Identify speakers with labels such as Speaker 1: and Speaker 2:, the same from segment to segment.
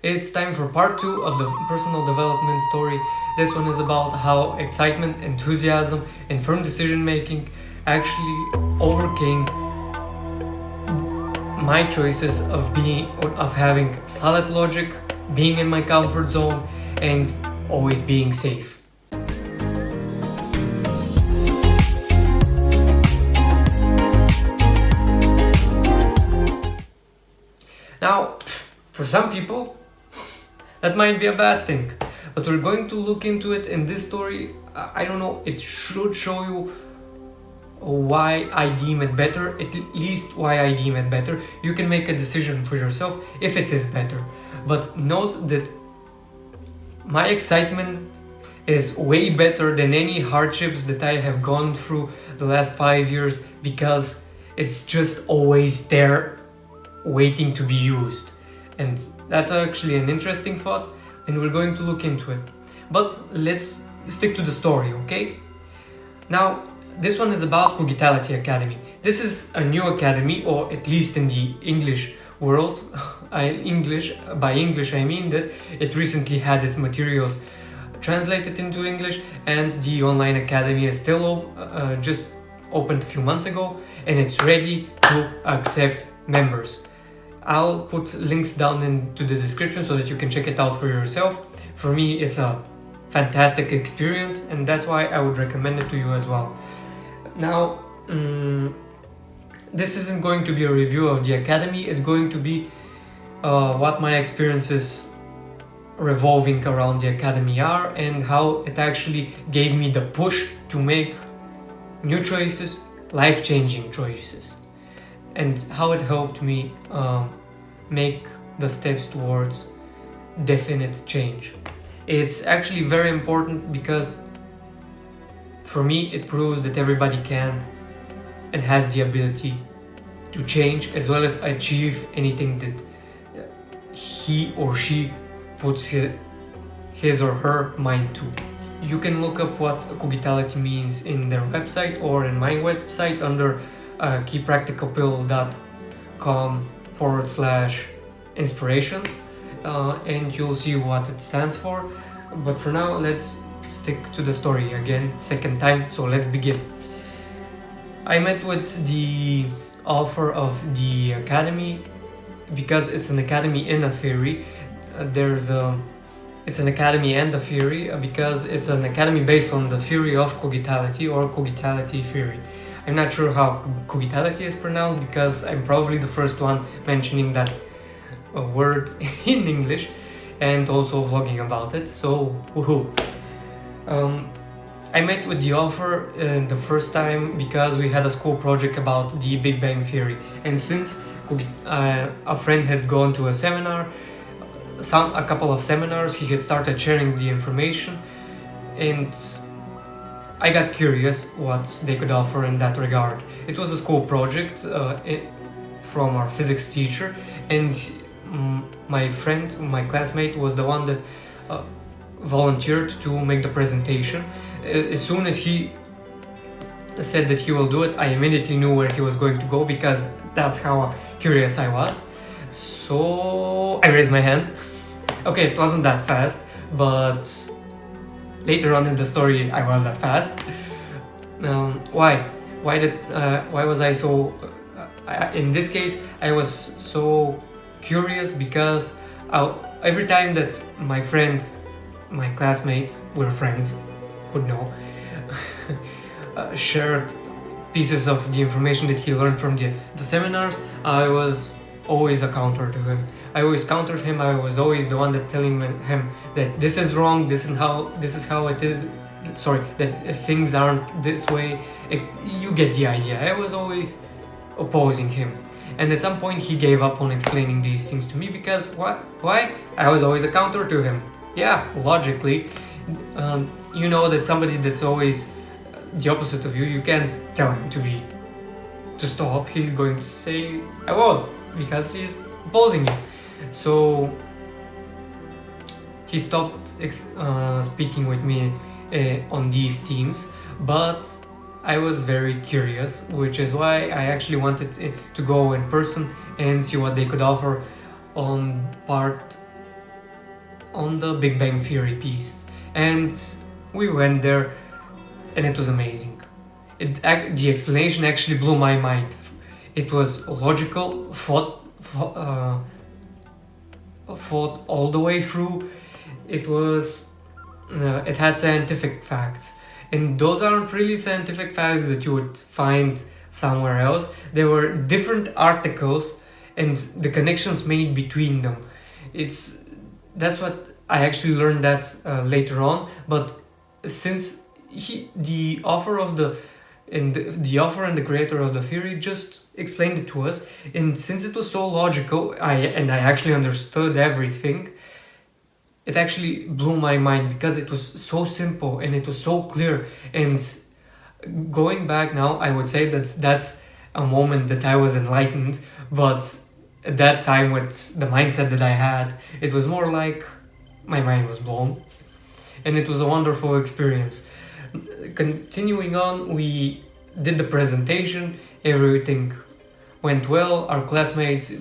Speaker 1: It's time for part 2 of the personal development story. This one is about how excitement, enthusiasm, and firm decision making actually overcame my choices of having solid logic, being in my comfort zone, and always being safe. Now, for some people, that might be a bad thing, but we're going to look into it in this story. I don't know, it should show you why I deem it better, at least why I deem it better. You can make a decision for yourself if it is better. But note that my excitement is way better than any hardships that I have gone through the last 5 years, because it's just always there waiting to be used. And that's actually an interesting thought, and we're going to look into it. But let's stick to the story, okay? Now, this one is about Cogitality Academy. This is a new academy, or at least in the English world. By English I mean that it recently had its materials translated into English, and the online academy is still just opened a few months ago, and it's ready to accept members. I'll put links down into the description so that you can check it out for yourself. For me, it's a fantastic experience, and that's why I would recommend it to you as well. Now, this isn't going to be a review of the academy. It's going to be what my experiences revolving around the academy are, and how it actually gave me the push to make new choices, life-changing choices, and how it helped me make the steps towards definite change. It's actually very important because for me it proves that everybody can and has the ability to change, as well as achieve anything that he or she puts his or her mind to. You can look up what Cogitality means in their website or in my website under KeyPracticalBuild.com/inspirations, and you'll see what it stands for. But for now, let's stick to the story again, second time, so let's begin. I met with the author of the academy because it's an academy in a theory. It's an academy and a theory because it's an academy based on the theory of cogitality, or cogitality theory. I'm not sure how cogitality is pronounced because I'm probably the first one mentioning that word in English and also vlogging about it, so woohoo. I met with the author the first time because we had a school project about the Big Bang Theory, and since a friend had gone to a seminar, a couple of seminars, he had started sharing the information, and I got curious what they could offer in that regard. It was a school project from our physics teacher, and my friend, my classmate, was the one that volunteered to make the presentation. As soon as he said that he will do it, I immediately knew where he was going to go, because that's how curious I was. So I raised my hand. Okay, it wasn't that fast, but later on in the story I was that fast. Why was I so in this case I was so curious because every time that my friend, my classmate, we're friends, would know, shared pieces of the information that he learned from the seminars, I was always a counter to him. I always countered him. I was always the one that telling him that this is wrong, this is how it is. Sorry, that things aren't this way. You get the idea. I was always opposing him, and at some point he gave up on explaining these things to me because why? I was always a counter to him. Yeah, logically, you know that somebody that's always the opposite of you, you can't tell him to stop. He's going to say I won't, because he's opposing you. So he stopped speaking with me on these themes, but I was very curious, which is why I actually wanted to go in person and see what they could offer on part on the Big Bang Theory piece, and we went there, and it was amazing. The explanation actually blew my mind. It was logical, thought all the way through. It had scientific facts, and those aren't really scientific facts that you would find somewhere else. There were different articles and the connections made between them. That's what I actually learned that later on. But since the author and the creator of the theory just explained it to us, and since it was so logical, I actually understood everything. It actually blew my mind because it was so simple and it was so clear. And going back now, I would say that that's a moment that I was enlightened. But at that time, with the mindset that I had, it was more like my mind was blown, and it was a wonderful experience. Continuing on, we did the presentation. Everything went well. Our classmates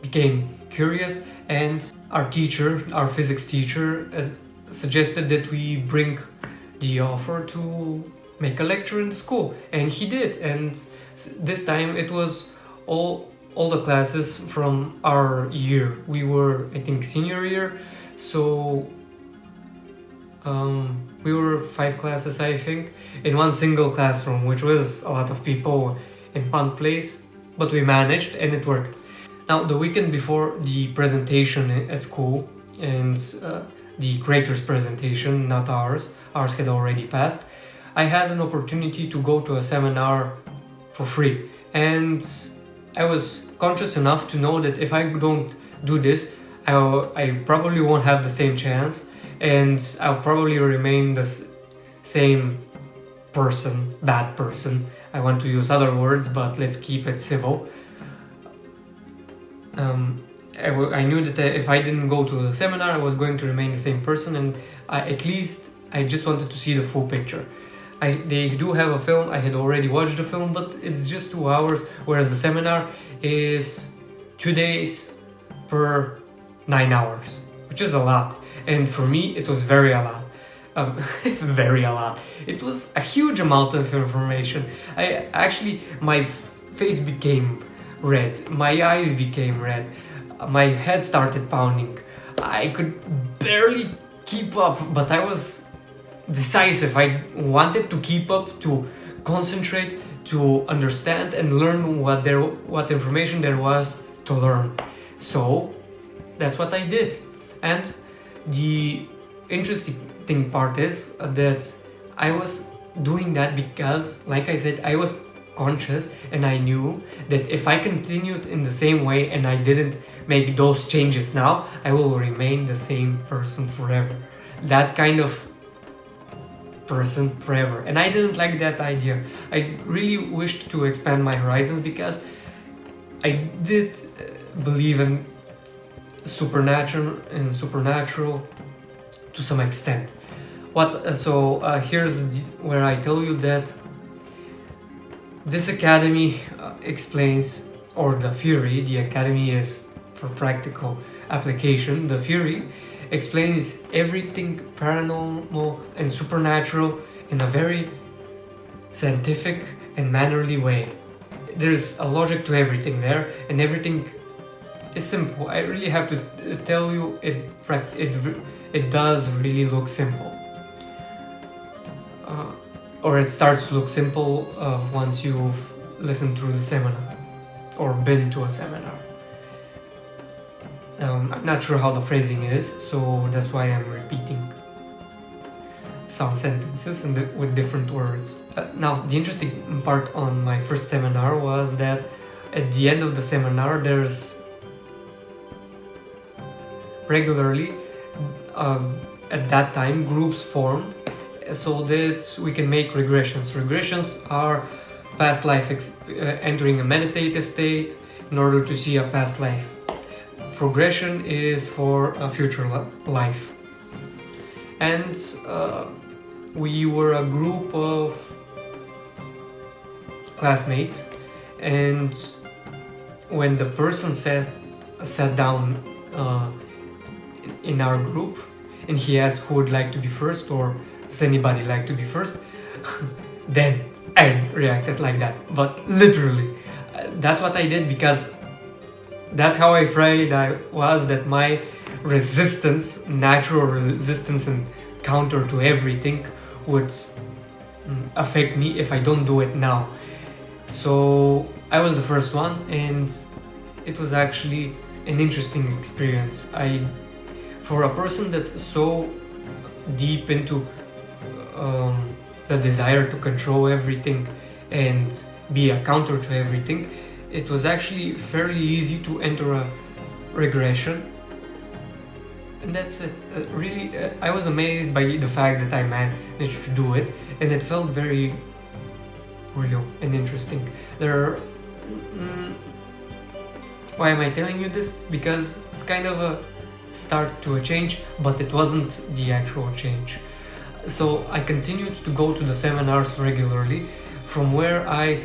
Speaker 1: became curious, and our physics teacher, suggested that we bring the author to make a lecture in the school, and he did. And this time it was all the classes from our year. We were, I think, senior year, so we were 5 classes, I think, in one single classroom, which was a lot of people in one place, but we managed and it worked. Now, the weekend before the presentation at school, and the creator's presentation, not ours had already passed, I had an opportunity to go to a seminar for free. And I was conscious enough to know that if I don't do this, I probably won't have the same chance, and I'll probably remain the same person, bad person. I want to use other words, but let's keep it civil. I knew that if I didn't go to the seminar, I was going to remain the same person, and at least I just wanted to see the full picture. They do have a film. I had already watched the film, but it's just 2 hours, whereas the seminar is 2 days per 9 hours, which is a lot. And for me, it was very a lot. Very a lot. It was a huge amount of information. My face became red. My eyes became red. My head started pounding. I could barely keep up, but I was decisive. I wanted to keep up, to concentrate, to understand and learn what information there was to learn. So that's what I did. And the interesting part is that I was doing that because, like I said, I was conscious, and I knew that if I continued in the same way and I didn't make those changes now, I will remain the same person forever. That kind of person forever. And I didn't like that idea. I really wished to expand my horizons because I did believe in supernatural to some extent. Here's where I tell you that this academy explains, or the theory, the academy is for practical application, the theory explains everything paranormal and supernatural in a very scientific and mannerly way. There's a logic to everything there, and everything is simple. I really have to tell you, it does really look simple. Or it starts to look simple once you've listened through the seminar or been to a seminar. I'm not sure how the phrasing is, so that's why I'm repeating some sentences with different words. Now, the interesting part on my first seminar was that at the end of the seminar, there's regularly, at that time, groups formed so that we can make regressions. Regressions are past life, entering a meditative state in order to see a past life. Progression is for a future life. And we were a group of classmates, and when the person sat down in our group, and he asked who would like to be first, or does anybody like to be first, then I reacted like that. But literally, that's what I did, because that's how afraid I was that my resistance, natural resistance and counter to everything, would affect me if I don't do it now. So I was the first one, and it was actually an interesting experience. For a person that's so deep into the desire to control everything and be a counter to everything, it was actually fairly easy to enter a regression. And that's it. Really, I was amazed by the fact that I managed to do it, and it felt very real and interesting. Why am I telling you this? Because it's kind of a start to a change, but it wasn't the actual change. So I continued to go to the seminars regularly, from where I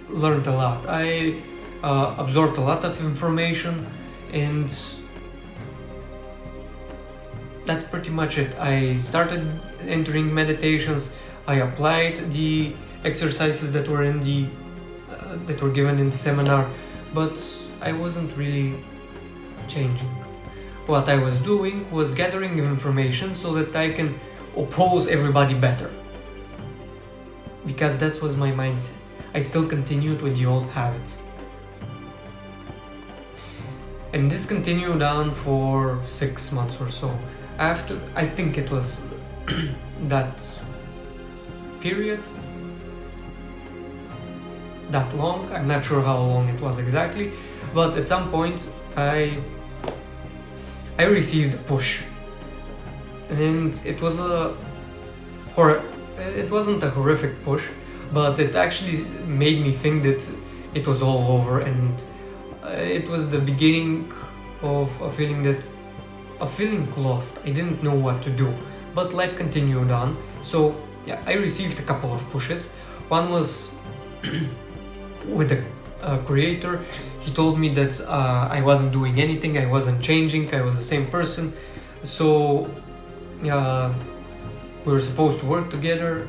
Speaker 1: learned a lot. I absorbed a lot of information, and that's pretty much it. I started entering meditations. I applied the exercises that were that were given in the seminar, but I wasn't really changing. What I was doing was gathering information so that I can oppose everybody better, because that was my mindset. I still continued with the old habits, and this continued on for 6 months or so. After, I think it was that period, that long. I'm not sure how long it was exactly, but at some point I received a push, and it wasn't a horrific push, but it actually made me think that it was all over, and it was the beginning of a feeling lost. I didn't know what to do, but life continued on. So yeah, I received a couple of pushes. One was with the creator. He told me that I wasn't doing anything, I wasn't changing, I was the same person. So we were supposed to work together,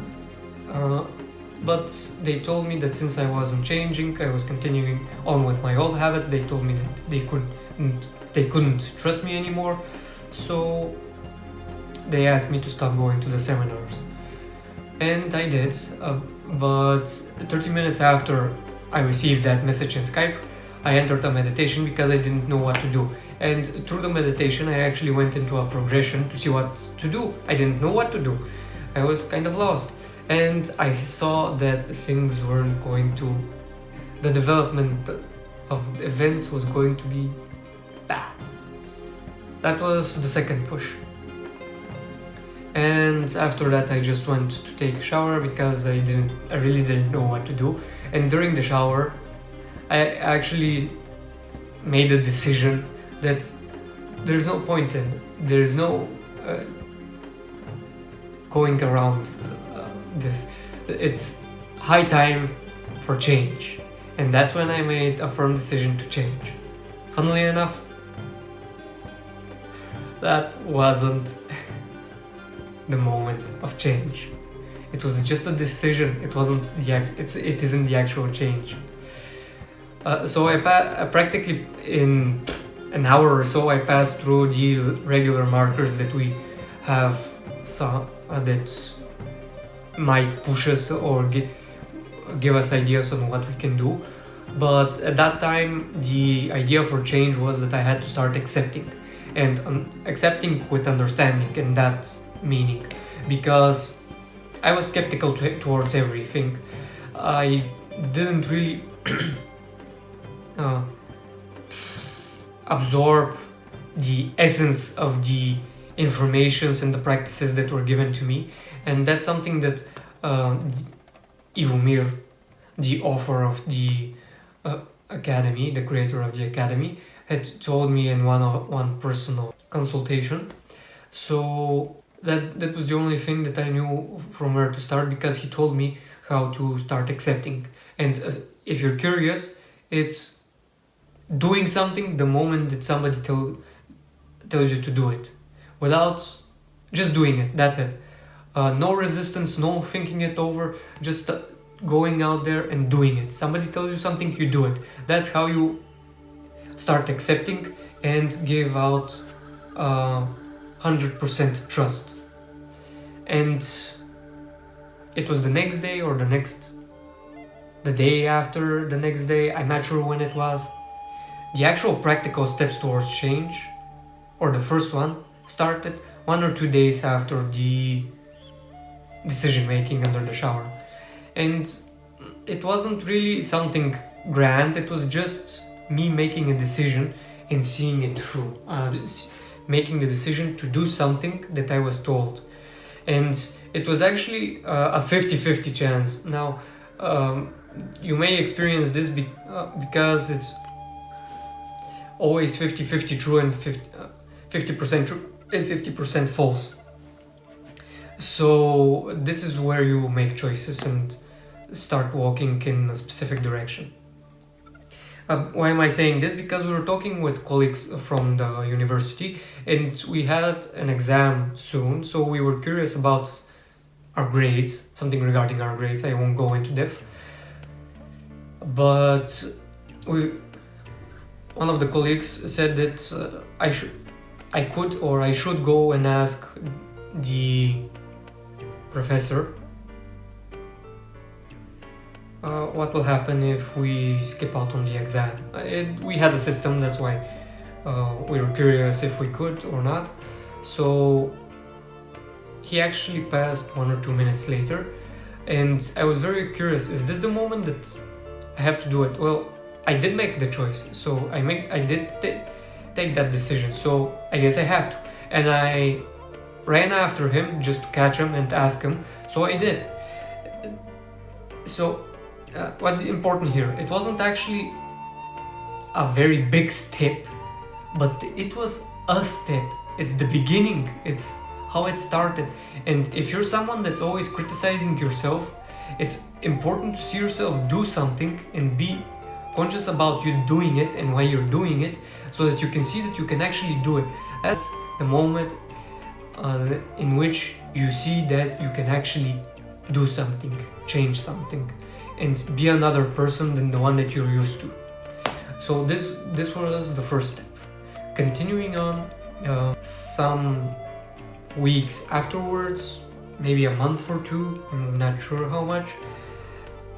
Speaker 1: but they told me that since I wasn't changing, I was continuing on with my old habits. They told me that they couldn't trust me anymore, so they asked me to stop going to the seminars, and I did. But 30 minutes after I received that message in Skype, I entered a meditation because I didn't know what to do. And through the meditation, I actually went into a progression to see what to do. I didn't know what to do. I was kind of lost. And I saw that things weren't going to... The development of events was going to be bad. That was the second push. And after that, I just went to take a shower because I really didn't know what to do. And during the shower, I actually made a decision that there's no point in, there's no going around this. It's high time for change. And that's when I made a firm decision to change. Funnily enough, that wasn't the moment of change. It was just a decision. It isn't the actual change. So I practically in an hour or so I passed through the regular markers that we have, that might push us or give us ideas on what we can do. But at that time, the idea for change was that I had to start accepting, and accepting with understanding, and that meaning, because I was skeptical towards everything. I didn't really absorb the essence of the informations and the practices that were given to me, and that's something that Ivomir, the author of the academy, the creator of the academy, had told me in one personal consultation. So that was the only thing that I knew from where to start, because he told me how to start accepting. And if you're curious, it's doing something the moment that somebody tells you to do it, without just doing it. That's it. No resistance, no thinking it over, just going out there and doing it. Somebody tells you something, you do it. That's how you start accepting and give out 100% trust. And it was the next day or the day after the next day, I'm not sure when it was. The actual practical steps towards change, or the first one, started 1 or 2 days after the decision making under the shower. And it wasn't really something grand, it was just me making a decision and seeing it through. Making the decision to do something that I was told. And it was actually a 50-50 chance. Now, you may experience this because it's always 50-50 true and 50% true and 50% false. So this is where you make choices and start walking in a specific direction. Why am I saying this? Because we were talking with colleagues from the university and we had an exam soon, so we were curious about our grades, something regarding our grades. I won't go into depth. But one of the colleagues said that I should go and ask the professor what will happen if we skip out on the exam. We had a system, that's why we were curious if we could or not. So he actually passed 1 or 2 minutes later, and I was very curious, is this the moment that I have to do it? Well, I did make the choice, so I did take that decision, so I guess I have to. And I ran after him just to catch him and ask him, so I did. So what's important here? It wasn't actually a very big step, but it was a step. It's the beginning, it's how it started. And if you're someone that's always criticizing yourself, it's important to see yourself do something and be conscious about you doing it and why you're doing it, so that you can see that you can actually do it. That's the moment in which you see that you can actually do something, change something, and be another person than the one that you're used to. So this was the first step. Continuing on, some weeks afterwards, maybe a month or two, I'm not sure how much,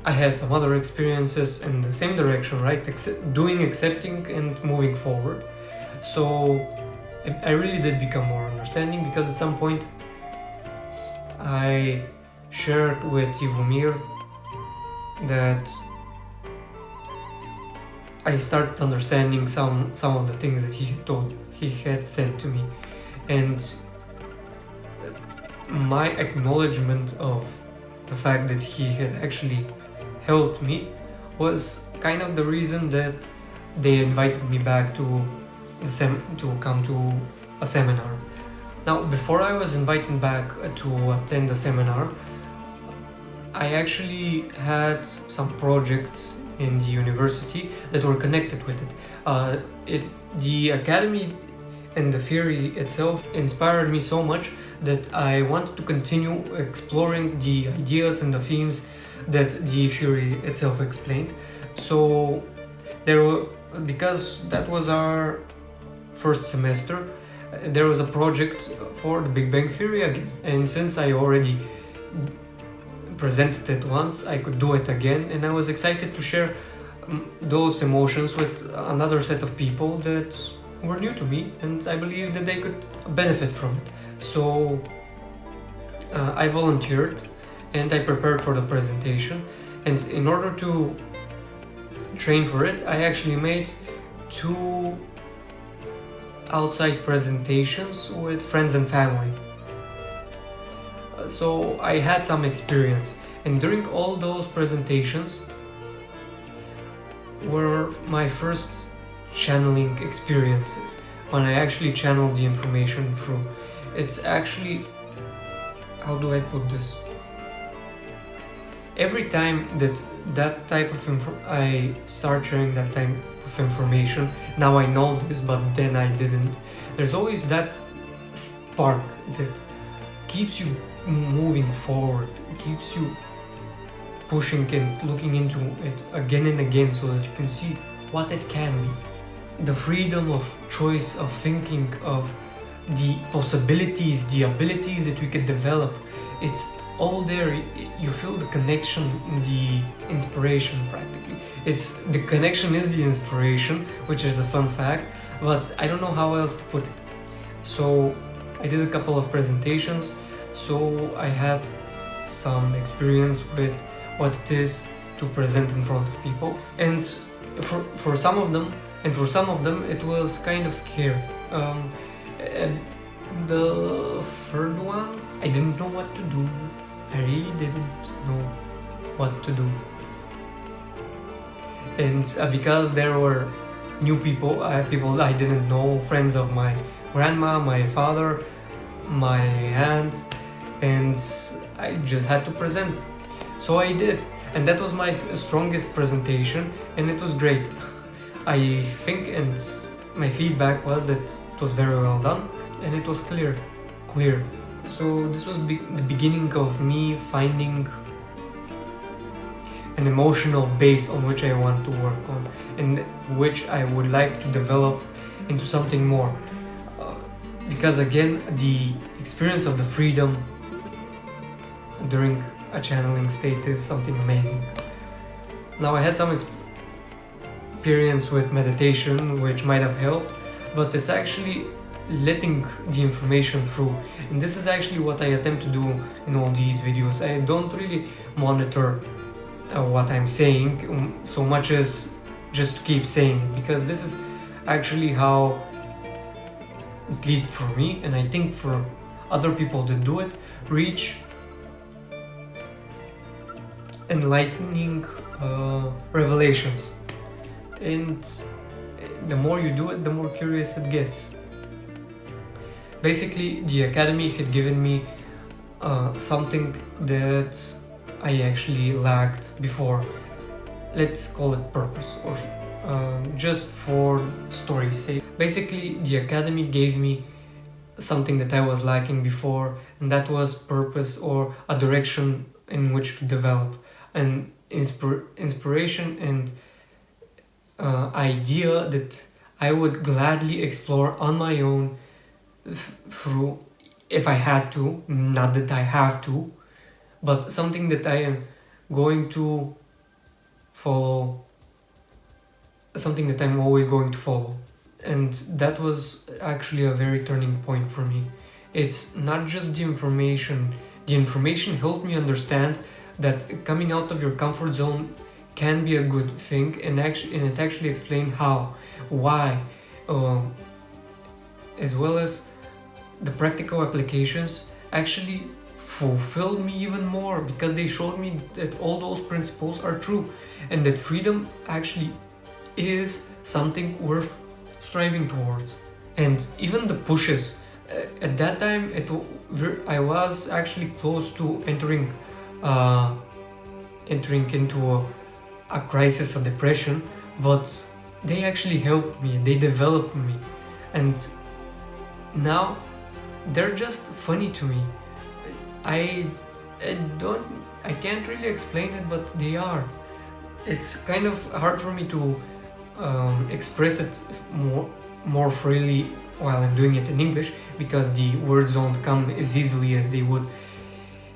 Speaker 1: I had some other experiences in the same direction, right? Accepting and moving forward. So I really did become more understanding, because at some point I shared with Yvomir that I started understanding some of the things that he had said to me, and my acknowledgement of the fact that he had actually helped me was kind of the reason that they invited me back to come to a seminar. Now, before I was invited back to attend the seminar, I actually had some projects in the university that were connected with it. The academy and the theory itself inspired me so much that I wanted to continue exploring the ideas and the themes that the theory itself explained. So because that was our first semester, there was a project for the Big Bang Theory again, and since I already presented it once, I could do it again, and I was excited to share those emotions with another set of people that were new to me, and I believe that they could benefit from it. So I volunteered and I prepared for the presentation, and in order to train for it, I actually made 2 outside presentations with friends and family. So I had some experience, and during all those presentations were my first channeling experiences, when I actually channeled the information through. It's actually, how do I put this? Every time that type of I start sharing that type of of information. Now I know this, but then I didn't. There's always that spark that keeps you moving forward, keeps you pushing and looking into it again and again so that you can see what it can be. The freedom of choice, of thinking, of the possibilities, the abilities that we could develop, it's all there. You feel the connection, the inspiration practically. The connection is the inspiration, which is a fun fact, but I don't know how else to put it. So I did a couple of presentations, so I had some experience with what it is to present in front of people, and for some of them it was kind of scary. The third one, I didn't know what to do. I really didn't know what to do, and because there were new people, people I didn't know, friends of my grandma, my father, my aunt, and I just had to present. So I did, and that was my strongest presentation, and it was great. I think, and my feedback was that it was very well done, and it was clear. So this was the beginning of me finding an emotional base on which I want to work on, and which I would like to develop into something more. Because again, the experience of the freedom during a channeling state is something amazing. Now I had some experience with meditation which might have helped, but it's actually letting the information through, and this is actually what I attempt to do in all these videos. I don't really monitor what I'm saying so much as just to keep saying it, because this is actually how, at least for me, and I think for other people that do it, reach enlightening revelations. And the more you do it, the more curious it gets. Basically, the Academy had given me something that I actually lacked before. Let's call it purpose, or just for story's sake. Basically, the Academy gave me something that I was lacking before, and that was purpose, or a direction in which to develop, an inspiration and idea that I would gladly explore on my own through, if I had to, not that I have to, but something that I am going to follow, something that I'm always going to follow. And that was actually a very turning point for me. It's not just the information helped me understand that coming out of your comfort zone can be a good thing, and it actually explained how, why, as well as the practical applications actually fulfilled me even more, because they showed me that all those principles are true, and that freedom actually is something worth striving towards. And even the pushes, at that time I was actually close to entering into a crisis, a depression, but they actually helped me, they developed me, and now they're just funny to me. I can't really explain it, but they are. It's kind of hard for me to express it more freely while I'm doing it in English, because the words don't come as easily as they would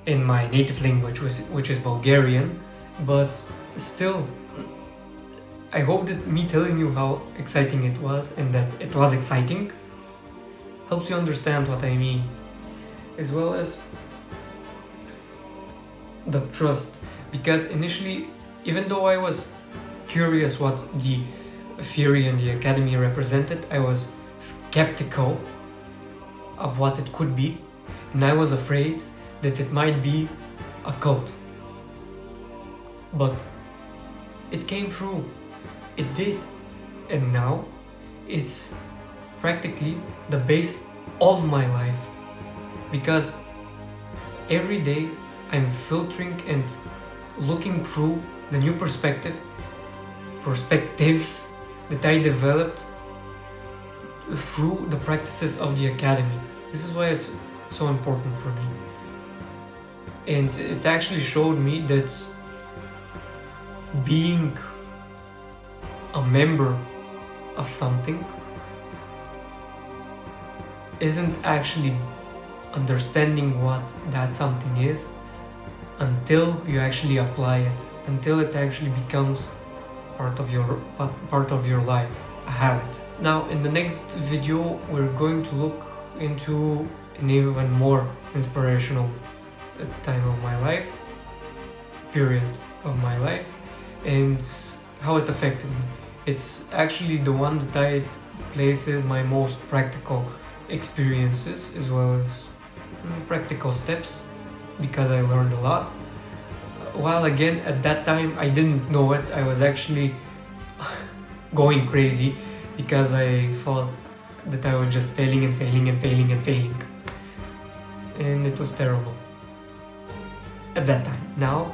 Speaker 1: in my native language, which is Bulgarian. But still, I hope that me telling you how exciting it was, and that it was exciting, helps you understand what I mean, as well as the trust. Because initially, even though I was curious what the theory and the Academy represented, I was skeptical of what it could be, and I was afraid that it might be a cult. But it came through, it did, and now it's practically the base of my life, because every day I'm filtering and looking through the new perspectives that I developed through the practices of the Academy. This is why it's so important for me. And it actually showed me that being a member of something isn't actually understanding what that something is until you actually apply it, until it actually becomes part of your life, a habit. Now in the next video we're going to look into an even more inspirational time of my life, period of my life, and how it affected me. It's actually the one that I places my most practical experiences as well as practical steps, because I learned a lot. While again at that time I didn't know it, I was actually going crazy because I thought that I was just failing and failing and failing and failing, and it was terrible at that time. Now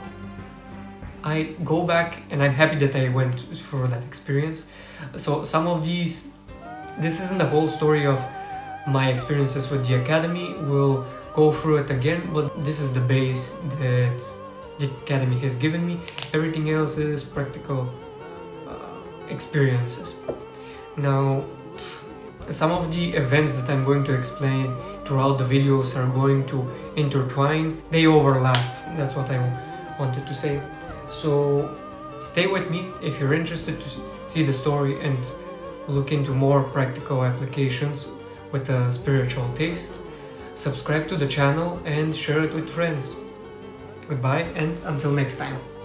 Speaker 1: I go back and I'm happy that I went through that experience. So some of this isn't the whole story of my experiences with the Academy. We'll go through it again, but this is the base that the Academy has given me. Everything else is practical experiences. Now, some of the events that I'm going to explain throughout the videos are going to intertwine. They overlap. That's what I wanted to say. So stay with me if you're interested to see the story and look into more practical applications with a spiritual taste. Subscribe to the channel and share it with friends. Goodbye and until next time.